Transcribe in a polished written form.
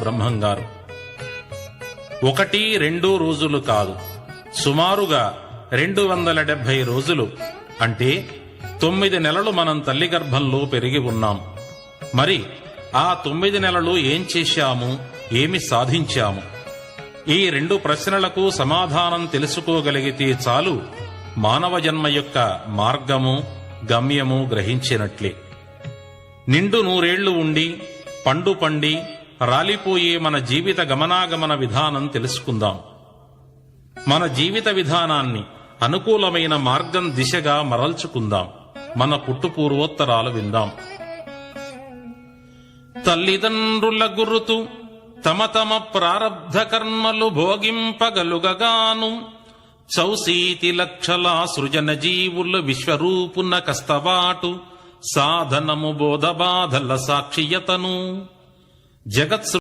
బ్రహ్మంగారు. 1-2 రోజులు కాదు, సుమారుగా 270 రోజులు, అంటే 9 నెలలు మనం తల్లి గర్భంలో పెరిగి ఉన్నాం. మరి ఆ 9 నెలలు ఏం చేశాము, ఏమి సాధించాము? ఈ 2 ప్రశ్నలకు సమాధానం తెలుసుకోగలిగితే చాలు మానవ జన్మ యొక్క మార్గము, గమ్యము గ్రహించినట్లే. నిండు 100 ఏళ్లు ఉండి పండు పండి రాలిపోయే మన జీవిత గమనాగమన విధానం తెలుసుకుందాం. మన జీవిత విధానాన్ని అనుకూలమైన మార్గం దిశగా మరల్చుకుందాం. మన పుట్టుపూర్వోత్తరాలు విందాం. తల్లిదండ్రుల గురుతు తమ తమ ప్రారబ్ధ కర్మలు భోగింపగలుగగాను, చౌసీతి లక్షల సృజన జీవులు విశ్వరూపున కస్తవాటు సాధనము బోధబాధల సాక్షియతను జగత్